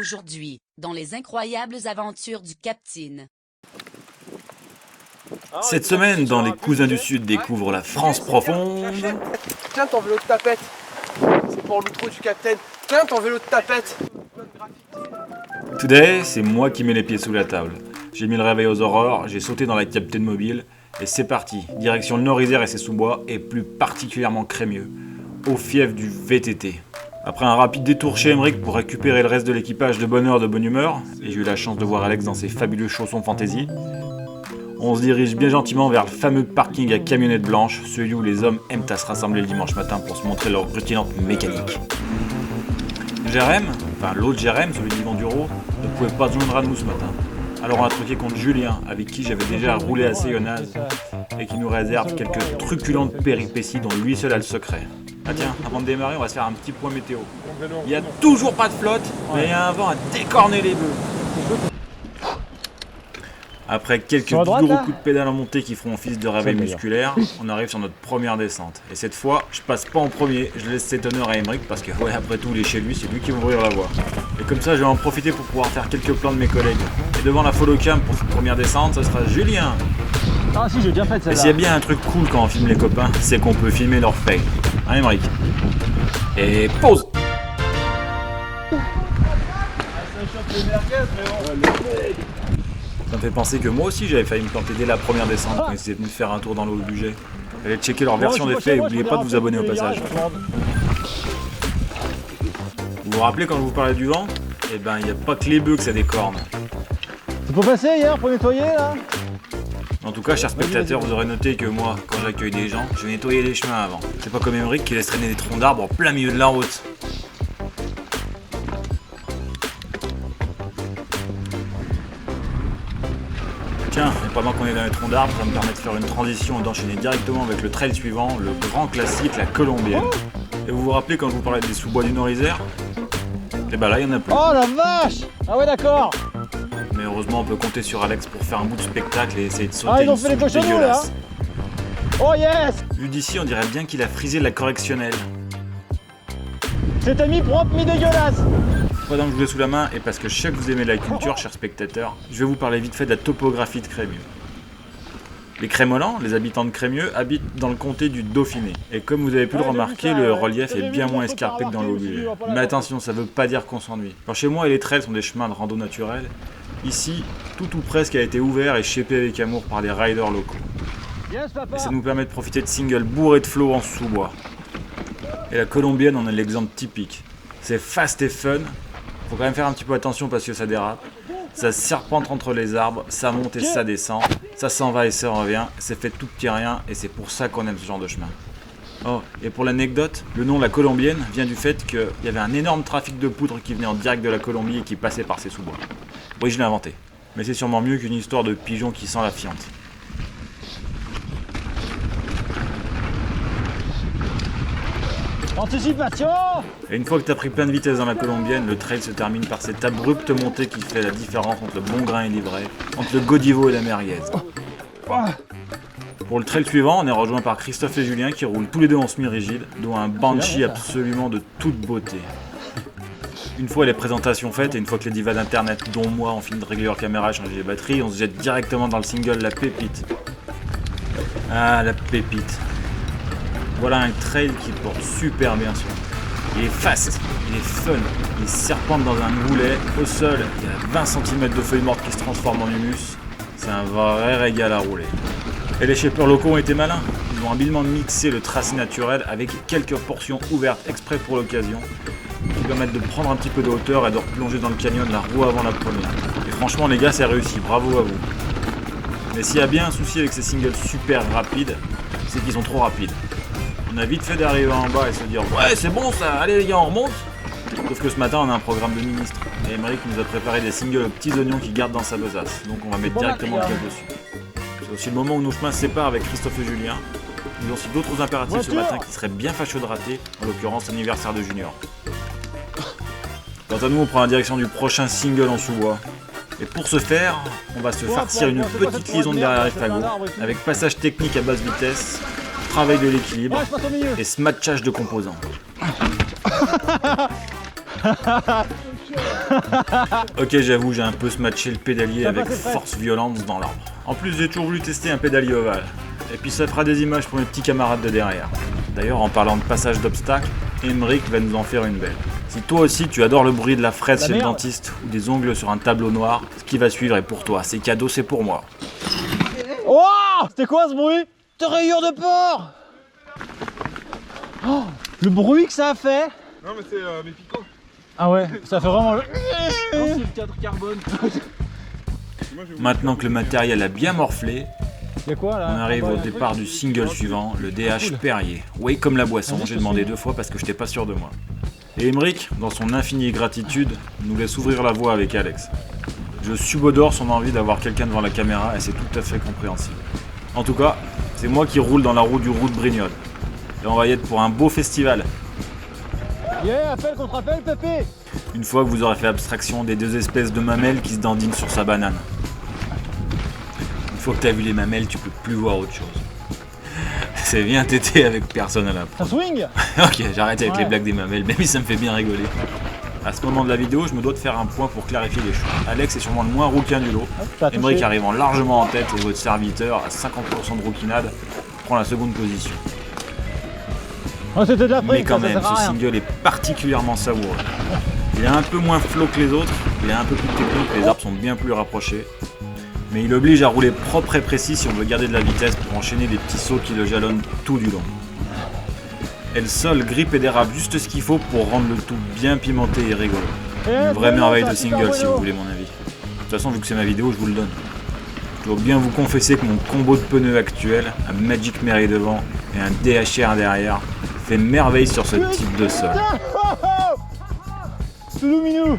Aujourd'hui, dans les incroyables aventures du Captain. Cette semaine, dans Les Cousins du Sud découvrent la France profonde. Tiens ton vélo de tapette. C'est pour l'outro du Captain. Tiens ton vélo de tapette. Today, c'est moi qui mets les pieds sous la table. J'ai mis le réveil aux aurores, j'ai sauté dans la Captain Mobile, et c'est parti, direction le Nord-Isère et ses sous-bois, et plus particulièrement Crémieux, au fief du VTT. Après un rapide détour chez Emmerich pour récupérer le reste de l'équipage de bonne heure, de bonne humeur, et j'ai eu la chance de voir Alex dans ses fabuleux chaussons fantasy, on se dirige bien gentiment vers le fameux parking à camionnettes blanches, celui où les hommes aiment à se rassembler le dimanche matin pour se montrer leur rutinante mécanique. Jérém, enfin l'autre Jérém, celui d'Yvan Duro, ne pouvait pas se joindre à nous ce matin. Alors on a truqué contre Julien, avec qui j'avais déjà roulé à Sayonnaz, et qui nous réserve quelques truculentes péripéties dont lui seul a le secret. Ah tiens, avant de démarrer, on va se faire un petit point météo. Il n'y a toujours pas de flotte, mais il y a un vent à décorner les bœufs. Après quelques vigoureux coups de pédale en montée qui feront office de réveil musculaire, on arrive sur notre première descente. Et cette fois, je passe pas en premier, je laisse cet honneur à Emmerich parce que, ouais, après tout, il est chez lui, c'est lui qui va ouvrir la voie. Et comme ça, je vais en profiter pour pouvoir faire quelques plans de mes collègues. Et devant la follow cam pour cette première descente, ça sera Julien. Ah si, j'ai bien fait celle-là. Et s'il y a bien un truc cool quand on filme les copains, c'est qu'on peut filmer leur fail. Hein, Emmerich? Et pause! Ça me fait penser que moi aussi j'avais failli me planter dès la première descente quand ils étaient venus faire un tour dans le haut budget. Allez checker leur version des faits et n'oubliez pas de vous abonner au passage. Vous vous rappelez quand je vous parlais du vent? Eh ben il n'y a pas que les bœufs que ça décorne. C'est pour passer hier, pour nettoyer là? En tout cas, chers spectateurs, vous aurez noté que moi, quand j'accueille des gens, je nettoyais les chemins avant. C'est pas comme Emmerich qui laisse traîner des troncs d'arbres en plein milieu de la route. Tiens, et pendant qu'on est dans les troncs d'arbres, ça me permet de faire une transition et d'enchaîner directement avec le trail suivant, le grand classique, la Colombienne. Et vous vous rappelez quand je vous parlais des sous-bois du Nord-Isère? Et bah là, il y en a plus. Oh la vache! Ah ouais, d'accord! Mais heureusement, on peut compter sur Alex pour faire un bout de spectacle et essayer de sauter ils ont une fait les soupe cochonneaux, dégueulasse. Oh yes! Vu d'ici, on dirait bien qu'il a frisé la correctionnelle. C'était mi-propre, mi-dégueulasse! Pendant que je vous ai sous la main, et parce que je sais que vous aimez la culture, chers spectateurs, je vais vous parler vite fait de la topographie de Crémieux. Les Crémolans, les habitants de Crémieux, habitent dans le comté du Dauphiné. Et comme vous avez pu le remarquer, le relief est bien moins escarpé que dans l'Aube. Mais attention, ça veut pas dire qu'on s'ennuie. Quand chez moi et les trails sont des chemins de rando naturels, ici, tout ou presque a été ouvert et shapé avec amour par des riders locaux. Et ça nous permet de profiter de singles bourrés de flow en sous-bois. Et la Colombienne en est l'exemple typique. C'est fast et fun. Faut quand même faire un petit peu attention parce que ça dérape. Ça serpente entre les arbres, ça monte et ça descend. Ça s'en va et ça revient. C'est fait tout petit rien et c'est pour ça qu'on aime ce genre de chemin. Oh, et pour l'anecdote, le nom La Colombienne vient du fait qu'il y avait un énorme trafic de poudre qui venait en direct de la Colombie et qui passait par ces sous-bois. Oui, je l'ai inventé. Mais c'est sûrement mieux qu'une histoire de pigeon qui sent la fiente. Anticipation! Et une fois que t'as pris plein de vitesse dans la Colombienne, le trail se termine par cette abrupte montée qui fait la différence entre le bon grain et l'ivraie, entre le Godivo et la merguez. Pour le trail suivant, on est rejoint par Christophe et Julien qui roulent tous les deux en semi-rigide, dont un Banshee absolument de toute beauté. Une fois les présentations faites et une fois que les divas d'internet, dont moi, ont fini de régler leur caméra et changer les batteries, on se jette directement dans le single La Pépite. Ah, la pépite. Voilà un trail qui porte super bien son nom. Il est fast, il est fun, il serpente dans un goulet, au sol, il y a 20 cm de feuilles mortes qui se transforment en humus. C'est un vrai régal à rouler. Et les shapers locaux ont été malins. Ils ont habilement mixé le tracé naturel avec quelques portions ouvertes exprès pour l'occasion, qui permettent de prendre un petit peu de hauteur et de replonger dans le canyon la roue avant la première. Et franchement les gars, c'est réussi, bravo à vous. Mais s'il y a bien un souci avec ces singles super rapides, c'est qu'ils sont trop rapides. On a vite fait d'arriver en bas et se dire ouais c'est bon ça, allez les gars on remonte. Sauf que ce matin on a un programme de ministre et Emmerich nous a préparé des singles aux petits oignons qu'il garde dans sa besace. Donc on va mettre directement le cap dessus. C'est aussi le moment où nos chemins se séparent avec Christophe et Julien. Ils ont aussi d'autres impératifs ce matin qui seraient bien fâcheux de rater, en l'occurrence l'anniversaire de Junior. Quant à nous on prend la direction du prochain single en sous-bois. Et pour ce faire, on va se farcir une petite liaison derrière les fagots, avec passage technique à basse vitesse, travail de l'équilibre et smatchage de composants. Ok, j'avoue, j'ai un peu smatché le pédalier avec force violence dans l'arbre. En plus, j'ai toujours voulu tester un pédalier ovale. Et puis ça fera des images pour mes petits camarades de derrière. D'ailleurs, en parlant de passage d'obstacles, Emeric va nous en faire une belle. Si toi aussi tu adores le bruit de la fraise chez le dentiste ou des ongles sur un tableau noir, ce qui va suivre est pour toi. C'est cadeau, c'est pour moi. Oh, c'était quoi ce bruit? Te rayure de porc. Oh, le bruit que ça a fait. Non mais c'est mes picots. Ah ouais, ça fait vraiment le... Non, c'est le cadre carbone. Maintenant que le matériel a bien morflé, Y'a quoi là? on arrive au départ du single suivant, le DH Perrier. Oui, comme la boisson, j'ai demandé 2 fois parce que j'étais pas sûr de moi. Et Emeric, dans son infinie gratitude, nous laisse ouvrir la voie avec Alex. Je subodore son envie d'avoir quelqu'un devant la caméra et c'est tout à fait compréhensible. En tout cas, c'est moi qui roule dans la roue du route Brignoles. Et on va y être pour un beau festival. Yeah, appel contre appel, Pépé. Une fois que vous aurez fait abstraction des 2 espèces de mamelles qui se dandinent sur sa banane. Une fois que t'as vu les mamelles, tu peux plus voir autre chose. C'est bien tété avec personne à la Ça swing. Ok, j'arrête avec les blagues des mamelles, même si ça me fait bien rigoler. À ce moment de la vidéo, je me dois de faire un point pour clarifier les choses. Alex est sûrement le moins rouquin du lot. Emeric arrivant largement en tête et votre serviteur, à 50% de rouquinade, prend la seconde position. Oh, c'était déjà pris. Mais quand même, ce single est particulièrement savoureux. Il est un peu moins flow que les autres, il est un peu plus technique, les arbres sont bien plus rapprochés. Mais il oblige à rouler propre et précis si on veut garder de la vitesse pour enchaîner des petits sauts qui le jalonnent tout du long. Et le sol grippe et dérape juste ce qu'il faut pour rendre le tout bien pimenté et rigolo. Une vraie merveille de single si vous voulez mon avis. De toute façon, vu que c'est ma vidéo, je vous le donne. Je dois bien vous confesser que mon combo de pneus actuel, un Magic Mary devant et un DHR derrière, fait merveille sur ce type de sol. Toulouminou.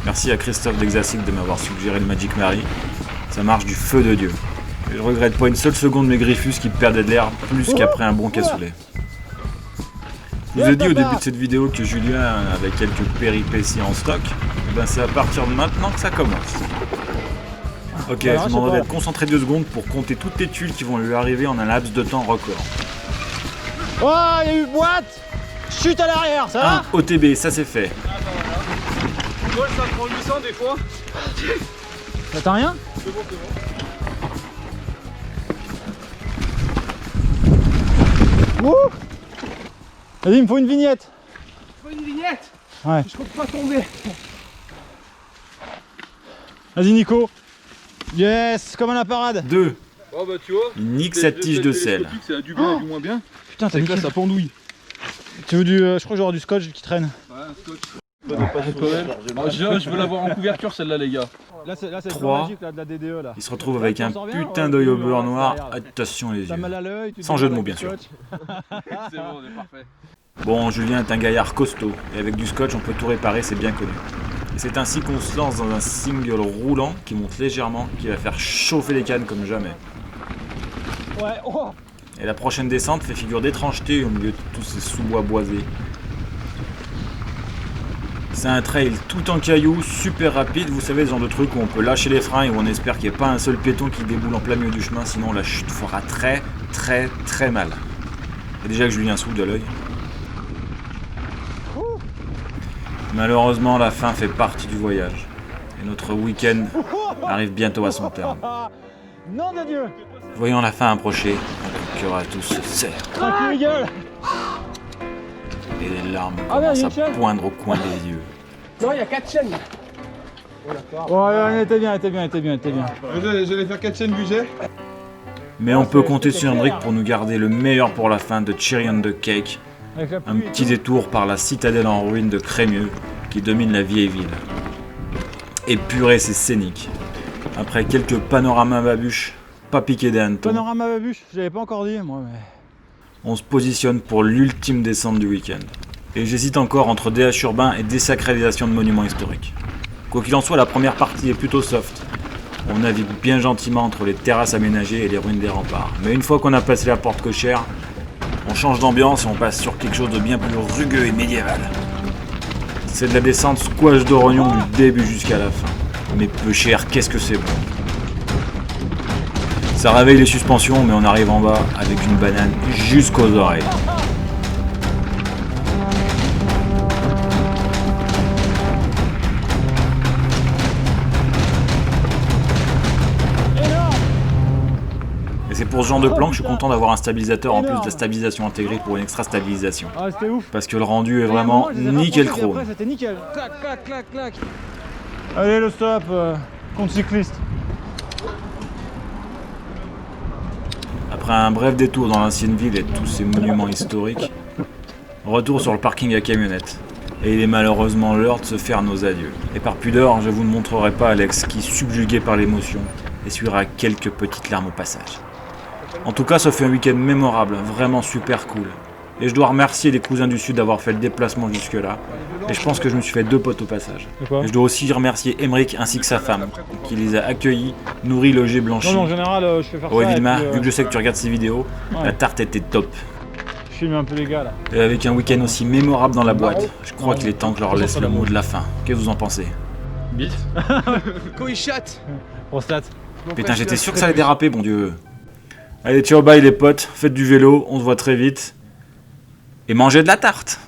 Merci à Christophe d'Exasic de m'avoir suggéré le Magic Mary. Ça marche du feu de Dieu. Et je regrette pas une seule seconde mes Griffus qui perdaient de l'air plus qu'après un bon cassoulet. Je vous ai dit au début de cette vidéo que Julien avait quelques péripéties en stock. Et ben c'est à partir de maintenant que ça commence. Ok, je vous demanderai d'être concentré 2 secondes pour compter toutes les tuiles qui vont lui arriver en un laps de temps record. Oh, il y a eu boîte. Chute à l'arrière, ça va? OTB, ça c'est fait. Moi ça prend 800 des fois. T'attends rien? C'est bon, c'est bon. Ouh. Vas-y, il me faut une vignette. Faut une vignette. Ouais. Je compte pas tomber. Vas-y, Nico. Yes, comme à la parade. 2. Oh bah tu vois. Il nique sa tige de sel. C'est du bien et du moins bien. Putain, t'as C'est que là niqué. ça pendouille. Tu veux du... je crois que j'aurai du scotch qui traîne. Ouais, un scotch. Je veux l'avoir en couverture celle-là les gars. Là, c'est 3. magique là, de la DDE là. Il se retrouve avec un putain d'œil au beurre noir. Attention les T'as yeux. mal à l'œil. Sans jeu de mots, bien sûr. C'est bon, on est parfait. Bon, Julien est un gaillard costaud, et avec du scotch on peut tout réparer, c'est bien connu. Et c'est ainsi qu'on se lance dans un single roulant qui monte légèrement, qui va faire chauffer les cannes comme jamais. Ouais, oh. Et la prochaine descente fait figure d'étrangeté au milieu de tous ces sous-bois boisés. C'est un trail tout en cailloux, super rapide, vous savez, ce genre de truc où on peut lâcher les freins et où on espère qu'il n'y ait pas un seul piéton qui déboule en plein milieu du chemin, sinon la chute fera très mal. Et déjà que Julien souffle de l'œil. Malheureusement, la fin fait partie du voyage. Et notre week-end arrive bientôt à son terme. Nom de Dieu. Voyant la fin approcher, notre cœur à tous se serre. Tranquille, les gueules. Et les larmes Ah, merde, commencent il y a à une chaîne. poindre au coin des yeux. Non, il y a 4 chaînes. Ouais, elle était bien. J'allais faire 4 chaînes budget. Mais on peut compter sur Emeric pour nous garder le meilleur pour la fin de Cherry on the Cake. Avec la Un pluie et petit tout. détour par la citadelle en ruine de Crémieux qui domine la vieille ville. Épuré, c'est scénique. Après quelques panoramas babuches, pas piqué des hannetons, Panorama babuche, je l'avais pas encore dit moi mais. on se positionne pour l'ultime descente du week-end. Et j'hésite encore entre DH urbain et désacralisation de monuments historiques. Quoi qu'il en soit, la première partie est plutôt soft. On navigue bien gentiment entre les terrasses aménagées et les ruines des remparts. Mais une fois qu'on a passé la porte cochère, on change d'ambiance et on passe sur quelque chose de bien plus rugueux et médiéval. C'est de la descente squash d'Orognon du début jusqu'à la fin. Mais peu cher, qu'est-ce que c'est bon. Ça réveille les suspensions, mais on arrive en bas avec une banane jusqu'aux oreilles. pour ce genre de plan que je suis content d'avoir un stabilisateur en plus de la stabilisation intégrée pour une extra stabilisation. Ah, c'était ouf. Parce que le rendu est vraiment nickel chrome. Après, c'était nickel. Clac, clac, clac, clac. Allez, le stop, compte cycliste. Après un bref détour dans l'ancienne ville et tous ces monuments historiques, retour sur le parking à camionnettes. Et il est malheureusement l'heure de se faire nos adieux. Et par pudeur, je vous ne montrerai pas Alex qui, subjugué par l'émotion, essuiera quelques petites larmes au passage. En tout cas, ça fait un week-end mémorable, vraiment super cool. Et je dois remercier les cousins du Sud d'avoir fait le déplacement jusque-là. Et je pense que je me suis fait 2 potes au passage. Et je dois aussi remercier Emeric ainsi que sa femme, qui les a accueillis, nourris, logés, blanchis. Non, mais en général, je fais faire Ouais, ça. Vilma, et puis, vu que je sais que tu regardes ces vidéos, ouais. la tarte était top. Je filme un peu les gars là. Et avec un week-end aussi mémorable dans la boîte, je crois qu'il est temps que je leur laisse le mot de la fin. Qu'est-ce que vous en pensez? Bite. Quand il chatte. Prostate. Putain, j'étais sûr que ça allait déraper, bon Dieu. Allez, ciao, bye les potes, faites du vélo, on se voit très vite. Et mangez de la tarte!